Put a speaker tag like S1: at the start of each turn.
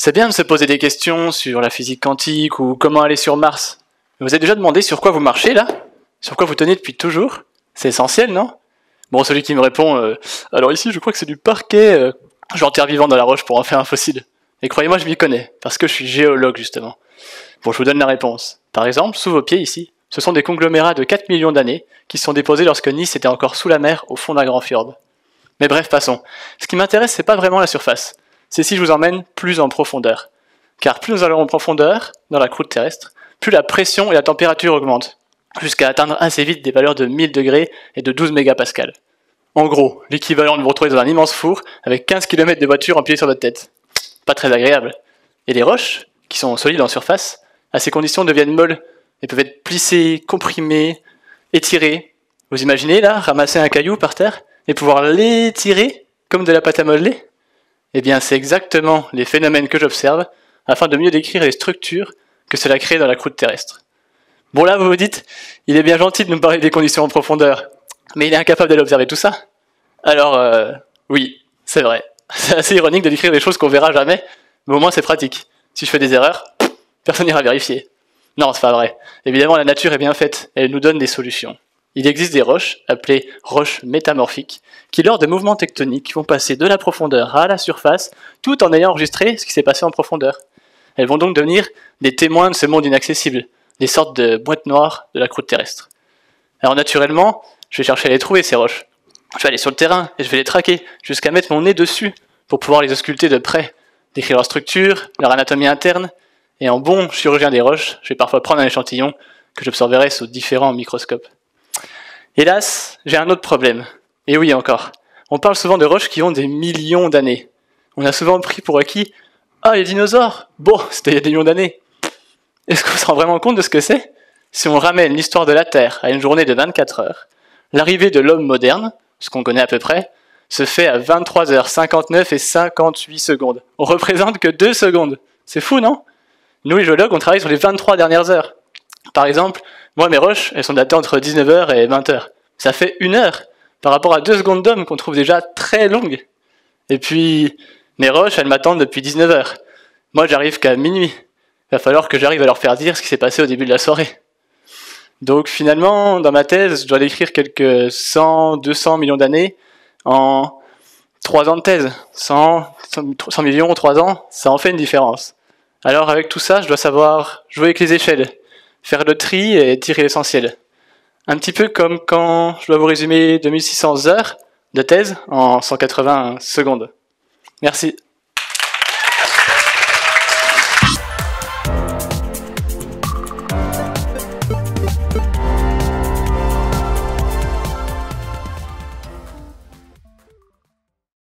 S1: C'est bien de se poser des questions sur la physique quantique ou comment aller sur Mars. Mais vous avez déjà demandé sur quoi vous marchez là? Sur quoi vous tenez depuis toujours? C'est essentiel, non? Bon, celui qui me répond alors ici je crois que c'est du parquet, j'enterre vivant dans la roche pour en faire un fossile. Et croyez-moi, je m'y connais, parce que je suis géologue justement. Bon, je vous donne la réponse. Par exemple, sous vos pieds ici, ce sont des conglomérats de 4 millions d'années qui se sont déposés lorsque Nice était encore sous la mer au fond d'un grand fjord. Mais bref, passons. Ce qui m'intéresse, c'est pas vraiment la surface. C'est si je vous emmène plus en profondeur. Car plus nous allons en profondeur, dans la croûte terrestre, plus la pression et la température augmentent, jusqu'à atteindre assez vite des valeurs de 1000 degrés et de 12 mégapascals. En gros, l'équivalent de vous retrouver dans un immense four avec 15 km de voiture empilés sur votre tête. Pas très agréable. Et les roches, qui sont solides en surface, à ces conditions deviennent molles et peuvent être plissées, comprimées, étirées. Vous imaginez là, ramasser un caillou par terre et pouvoir l'étirer comme de la pâte à modeler? Eh bien, c'est exactement les phénomènes que j'observe afin de mieux décrire les structures que cela crée dans la croûte terrestre. Bon là, vous vous dites, il est bien gentil de nous parler des conditions en profondeur, mais il est incapable d'aller observer tout ça. Alors, oui, c'est vrai. C'est assez ironique de décrire des choses qu'on verra jamais, mais au moins c'est pratique. Si je fais des erreurs, personne n'ira vérifier. Non, c'est pas vrai. Évidemment, la nature est bien faite, et elle nous donne des solutions. Il existe des roches, appelées roches métamorphiques, qui lors de mouvements tectoniques vont passer de la profondeur à la surface, tout en ayant enregistré ce qui s'est passé en profondeur. Elles vont donc devenir des témoins de ce monde inaccessible, des sortes de boîtes noires de la croûte terrestre. Alors naturellement, je vais chercher à les trouver, ces roches. Je vais aller sur le terrain, et je vais les traquer, jusqu'à mettre mon nez dessus, pour pouvoir les ausculter de près, décrire leur structure, leur anatomie interne, et en bon chirurgien des roches, je vais parfois prendre un échantillon que j'observerai sous différents microscopes. Hélas, j'ai un autre problème. Et oui encore. On parle souvent de roches qui ont des millions d'années. On a souvent pris pour acquis « Ah, les dinosaures! Bon, c'était il y a des millions d'années !» Est-ce qu'on se rend vraiment compte de ce que c'est? Si on ramène l'histoire de la Terre à une journée de 24 heures, l'arrivée de l'homme moderne, ce qu'on connaît à peu près, se fait à 23h59 et 58 secondes. On représente que 2 secondes. C'est fou, non? Nous, les géologues, on travaille sur les 23 dernières heures. Par exemple, moi, mes roches, elles sont datées entre 19h et 20h. Ça fait 1 heure, par rapport à 2 secondes d'homme qu'on trouve déjà très longues. Et puis, mes roches, elles m'attendent depuis 19h. Moi, j'arrive qu'à minuit. Il va falloir que j'arrive à leur faire dire ce qui s'est passé au début de la soirée. Donc finalement, dans ma thèse, je dois décrire quelques 100, 200 millions d'années en 3 ans de thèse. 100 millions, 3 ans, ça en fait une différence. Alors avec tout ça, je dois savoir jouer avec les échelles, faire le tri et tirer l'essentiel. Un petit peu comme quand je dois vous résumer 2600 heures de thèse en 180 secondes. Merci.